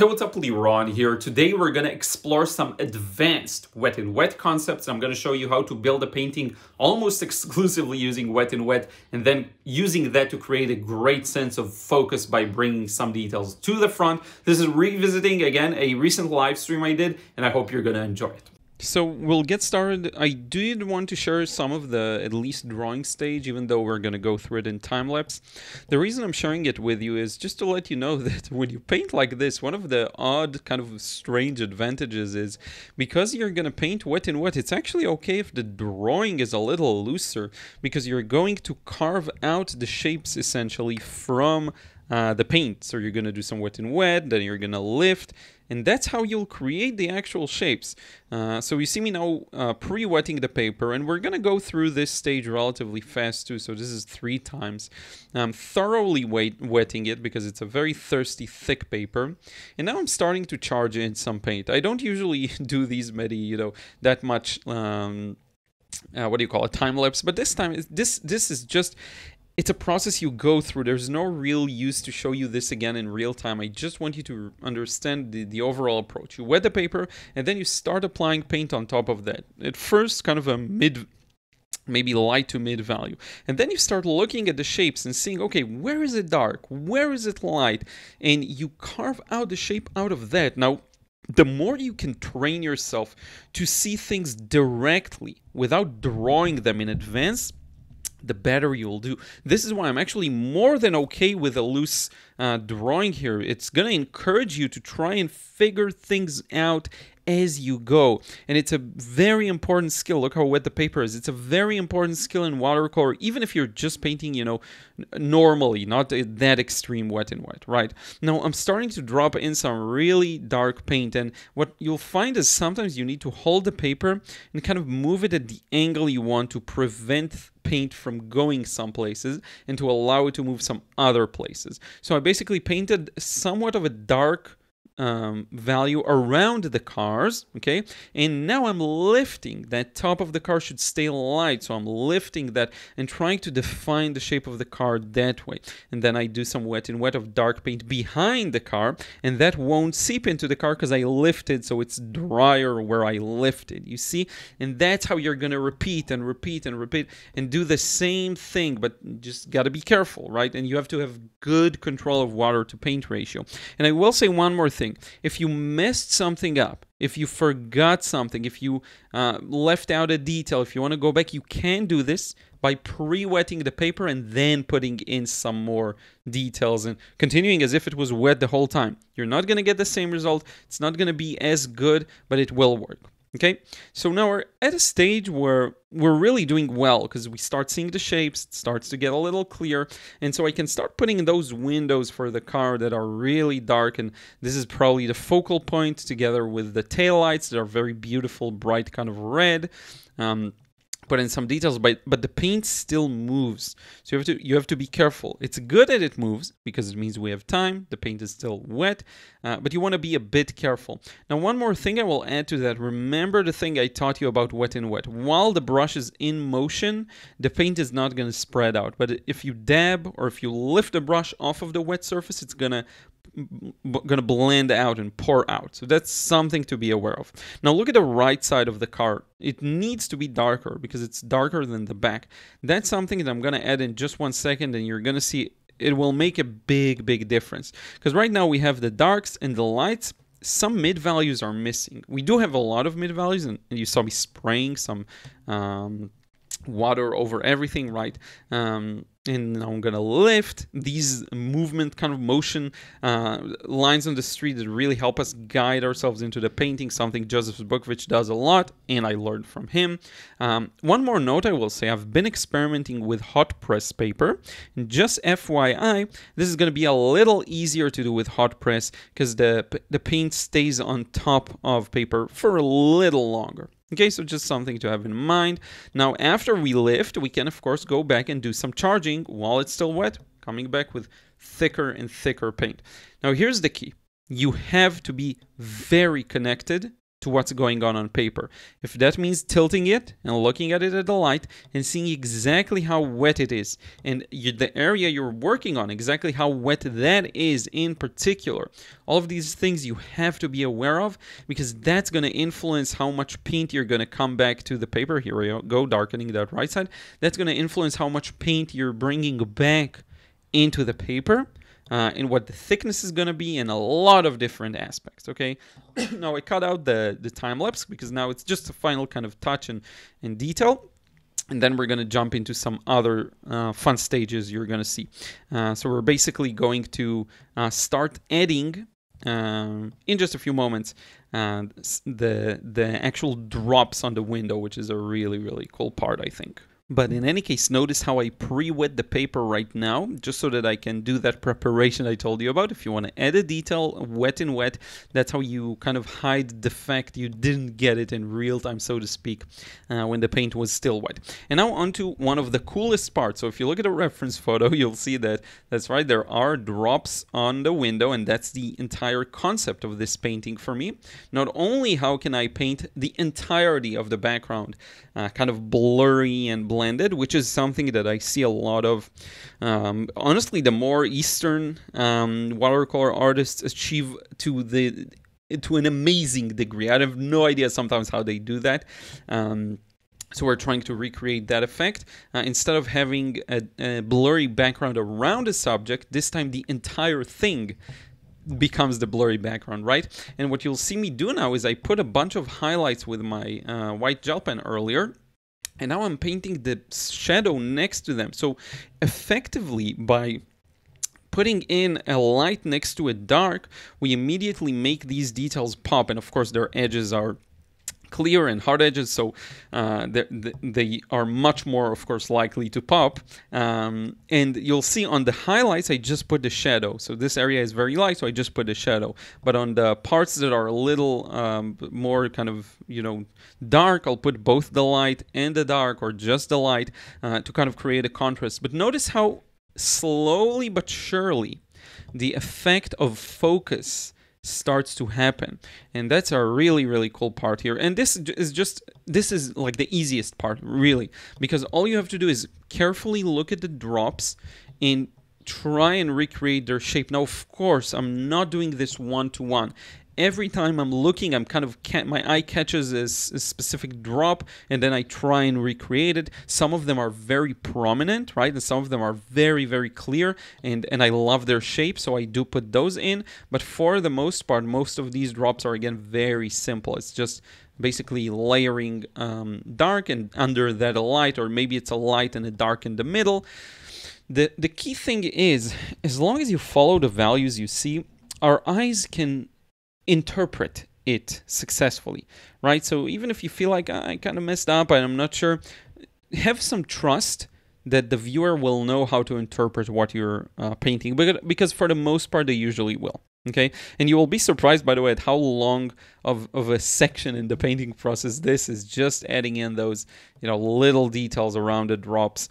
Hey, what's up, Liron here. Today we're going to explore some advanced wet and wet concepts. I'm going to show you how to build a painting almost exclusively using wet and wet, and then using that to create a great sense of focus by bringing some details to the front. This is revisiting, again, a recent live stream I did, and I hope you're going to enjoy it. So we'll get started. I did want to share some of the at least drawing stage, even though we're going to go through it in time-lapse. The reason I'm sharing it with you is just to let you know that when you paint like this, one of the odd, kind of strange advantages is because you're going to paint wet and wet, it's actually okay if the drawing is a little looser, because you're going to carve out the shapes essentially from the paint. So you're going to do some wet and wet, then you're going to lift, and that's how you'll create the actual shapes. So you see me now pre-wetting the paper, and we're going to go through this stage relatively fast too. So this is 3 times. I'm thoroughly wetting it because it's a very thirsty, thick paper. And now I'm starting to charge in some paint. I don't usually do these many, that much, what do you call it, time lapse. But this time, this is just... It's a process you go through. There's no real use to show you this again in real time. I just want you to understand the overall approach. You wet the paper, and then you start applying paint on top of that. At first, kind of a maybe light to mid value. And then you start looking at the shapes and seeing, okay, where is it dark? Where is it light? And you carve out the shape out of that. Now, the more you can train yourself to see things directly without drawing them in advance, the better you'll do. This is why I'm actually more than okay with a loose drawing here. It's going to encourage you to try and figure things out as you go. And it's a very important skill. Look how wet the paper is. It's a very important skill in watercolor, even if you're just painting, normally, not that extreme wet and wet, right? Now, I'm starting to drop in some really dark paint, and what you'll find is sometimes you need to hold the paper and kind of move it at the angle you want to prevent paint from going some places and to allow it to move some other places. So I basically painted somewhat of a dark value around the cars, okay? And now I'm lifting. That top of the car should stay light, so I'm lifting that and trying to define the shape of the car that way. And then I do some wet and wet of dark paint behind the car, and that won't seep into the car because I lifted, so it's drier where I lifted, you see? And that's how you're gonna repeat and repeat and repeat and do the same thing, but just gotta be careful, right? And you have to have good control of water to paint ratio. And I will say one more thing. If you messed something up, if you forgot something, if you left out a detail, if you want to go back, you can do this by pre-wetting the paper and then putting in some more details and continuing as if it was wet the whole time. You're not going to get the same result. It's not going to be as good, but it will work. Okay, so now we're at a stage where we're really doing well because we start seeing the shapes, it starts to get a little clear, and so I can start putting in those windows for the car that are really dark, and this is probably the focal point together with the taillights that are very beautiful, bright kind of red. Put in some details, but the paint still moves, so you have to be careful. It's good that it moves because it means we have time. The paint is still wet, but you want to be a bit careful. Now, one more thing I will add to that. Remember the thing I taught you about wet and wet. While the brush is in motion, the paint is not going to spread out. But if you dab or if you lift the brush off of the wet surface, it's gonna blend out and pour out. So that's something to be aware of. Now look at the right side of the car. It needs to be darker because it's darker than the back. That's something that I'm going to add in just 1 second, and you're going to see it will make a big difference. Because right now we have the darks and the lights. Some mid values are missing. We do have a lot of mid values, and you saw me spraying some water over everything, right? And now I'm gonna lift these movement, kind of motion lines on the street that really help us guide ourselves into the painting, something Joseph Bukovich does a lot, and I learned from him. One more note I will say, I've been experimenting with hot press paper, and just FYI, this is gonna be a little easier to do with hot press because the paint stays on top of paper for a little longer. Okay, so just something to have in mind. Now, after we lift, we can, of course, go back and do some charging while it's still wet, coming back with thicker and thicker paint. Now, here's the key. You have to be very connected to what's going on paper. If that means tilting it and looking at it at the light and seeing exactly how wet it is, and the area you're working on, exactly how wet that is in particular. All of these things you have to be aware of, because that's going to influence how much paint you're going to come back to the paper. Here we go, darkening that right side. That's going to influence how much paint you're bringing back into the paper. And what the thickness is going to be, and a lot of different aspects, okay? Now, I cut out the time-lapse because now it's just a final kind of touch and detail. And then we're going to jump into some other fun stages you're going to see. So we're basically going to start adding, in just a few moments, the actual drops on the window, which is a really, really cool part, I think. But in any case, notice how I pre-wet the paper right now, just so that I can do that preparation I told you about. If you want to add a detail, wet in wet, that's how you kind of hide the fact you didn't get it in real time, so to speak, when the paint was still wet. And now onto one of the coolest parts. So if you look at a reference photo, you'll see that, that's right, there are drops on the window, and that's the entire concept of this painting for me. Not only how can I paint the entirety of the background, kind of blurry and blended, which is something that I see a lot of. Honestly, the more Eastern watercolor artists achieve to an amazing degree. I have no idea sometimes how they do that. So we're trying to recreate that effect. Instead of having a blurry background around a subject, this time the entire thing becomes the blurry background, right? And what you'll see me do now is I put a bunch of highlights with my white gel pen earlier, and now I'm painting the shadow next to them. So effectively, by putting in a light next to a dark, we immediately make these details pop. And of course, their edges are clear and hard edges, so they are much more, of course, likely to pop. And you'll see on the highlights, I just put the shadow. So this area is very light, so I just put the shadow. But on the parts that are a little more kind of, you know, dark, I'll put both the light and the dark, or just the light, to kind of create a contrast. But notice how slowly but surely the effect of focus starts to happen, and that's a really, really cool part here. And this is like the easiest part, really, because all you have to do is carefully look at the drops and try and recreate their shape. Now, of course, I'm not doing this one-to-one. Every time I'm looking, I'm kind of my eye catches a specific drop, and then I try and recreate it. Some of them are very prominent, right? And some of them are very, very clear, and I love their shape, so I do put those in. But for the most part, most of these drops are, again, very simple. It's just basically layering dark and under that a light, or maybe it's a light and a dark in the middle. The key thing is, as long as you follow the values you see, our eyes can interpret it successfully, right? So even if you feel like I kind of messed up and I'm not sure, have some trust that the viewer will know how to interpret what you're painting, because for the most part they usually will. Okay, and you will be surprised, by the way, at how long of a section in the painting process this is, just adding in those, you know, little details around the drops.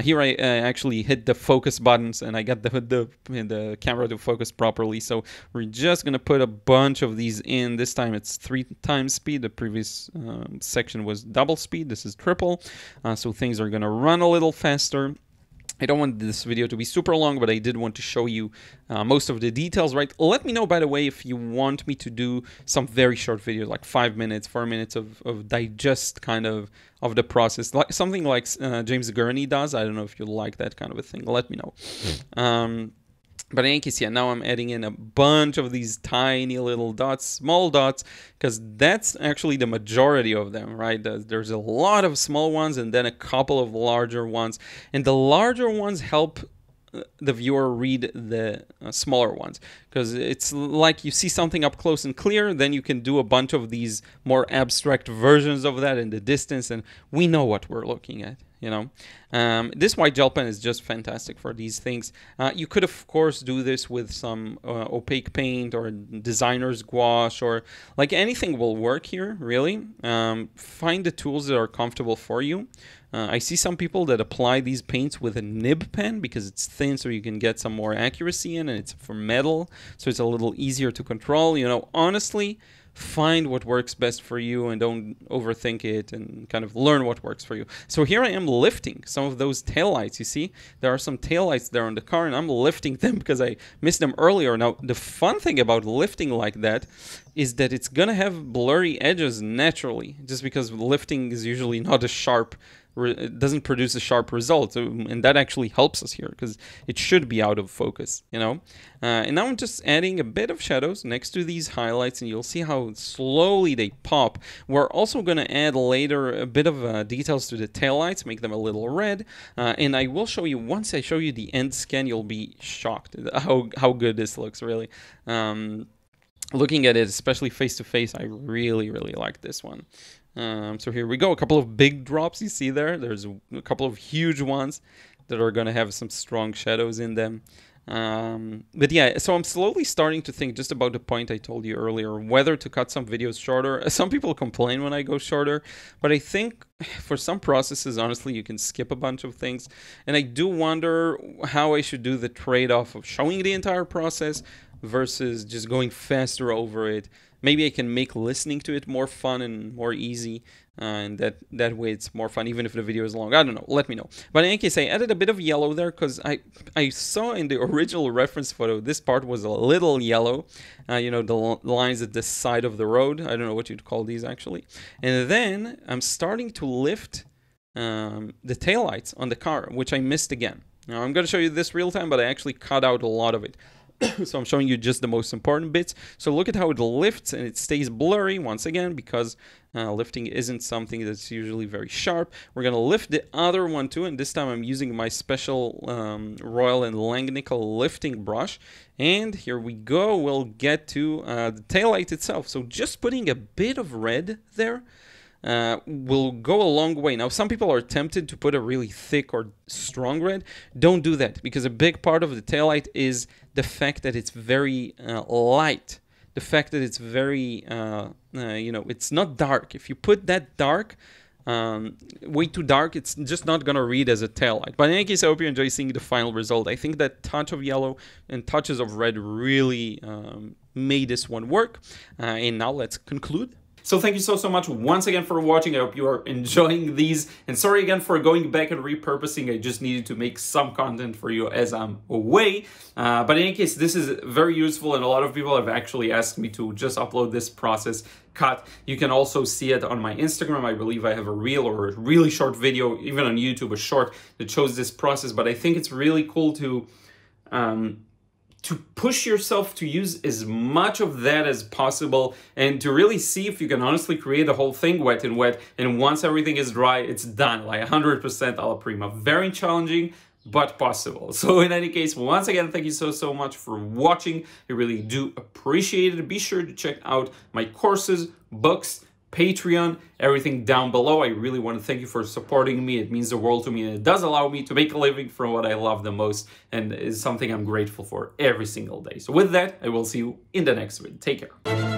Here I actually hit the focus buttons, and I got the camera to focus properly. So we're just gonna put a bunch of these in. This time it's 3 times speed. The previous section was double speed. This is triple. So things are gonna run a little faster. I don't want this video to be super long, but I did want to show you most of the details, right? Let me know, by the way, if you want me to do some very short videos, like 5 minutes, 4 minutes of digest kind of the process, like something like James Gurney does. I don't know if you like that kind of a thing. Let me know. But in any case, yeah, now I'm adding in a bunch of these tiny little dots, small dots, because that's actually the majority of them, right? There's a lot of small ones and then a couple of larger ones. And the larger ones help the viewer read the smaller ones, because it's like you see something up close and clear, then you can do a bunch of these more abstract versions of that in the distance, and we know what we're looking at. You know, this white gel pen is just fantastic for these things. You could, of course, do this with some opaque paint or designer's gouache, or like anything will work here, really. Find the tools that are comfortable for you. I see some people that apply these paints with a nib pen because it's thin, so you can get some more accuracy in, and it's for metal, so it's a little easier to control. You know, honestly, find what works best for you and don't overthink it, and kind of learn what works for you. So here I am lifting some of those taillights. You see, there are some taillights there on the car, and I'm lifting them because I missed them earlier. Now, the fun thing about lifting like that is that it's gonna have blurry edges naturally, just because lifting is usually not a sharp, it doesn't produce a sharp result, and that actually helps us here because it should be out of focus, you know. And now I'm just adding a bit of shadows next to these highlights, and you'll see how slowly they pop. We're also going to add later a bit of details to the taillights, make them a little red, and I will show you, once I show you the end scan, you'll be shocked how good this looks, really. Looking at it, especially face to face, I really like this one. So here we go, a couple of big drops you see there. There's a couple of huge ones that are going to have some strong shadows in them. But yeah, so I'm slowly starting to think just about the point I told you earlier, whether to cut some videos shorter. Some people complain when I go shorter, but I think for some processes, honestly, you can skip a bunch of things. And I do wonder how I should do the trade-off of showing the entire process versus just going faster over it. Maybe I can make listening to it more fun and more easy, and that way it's more fun, even if the video is long. I don't know, let me know. But in any case, I added a bit of yellow there because I saw in the original reference photo, this part was a little yellow. You know, the lines at the side of the road. I don't know what you'd call these, actually. And then I'm starting to lift the taillights on the car, which I missed again. Now, I'm going to show you this real time, but I actually cut out a lot of it. So I'm showing you just the most important bits. So look at how it lifts, and it stays blurry once again because lifting isn't something that's usually very sharp. We're going to lift the other one too, and this time I'm using my special Royal and Langnickel lifting brush. And here we go, we'll get to the taillight itself. So just putting a bit of red there will go a long way. Now, some people are tempted to put a really thick or strong red. Don't do that, because a big part of the taillight is the fact that it's very light. The fact that it's very, you know, it's not dark. If you put that dark, way too dark, it's just not going to read as a taillight. But in any case, I hope you enjoy seeing the final result. I think that touch of yellow and touches of red really made this one work. And now let's conclude. So thank you so much once again for watching. I hope you are enjoying these. And sorry again for going back and repurposing. I just needed to make some content for you as I'm away. But in any case, this is very useful, and a lot of people have actually asked me to just upload this process cut. You can also see it on my Instagram. I believe I have a reel or a really short video, even on YouTube, a short that shows this process. But I think it's really cool to push yourself to use as much of that as possible, and to really see if you can honestly create the whole thing wet and wet, and once everything is dry, it's done, like 100% alla prima. Very challenging, but possible. So in any case, once again, thank you so much for watching. I really do appreciate it. Be sure to check out my courses, books, Patreon, everything down below. I really want to thank you for supporting me. It means the world to me, and it does allow me to make a living from what I love the most, and is something I'm grateful for every single day. So with that, I will see you in the next video. Take care.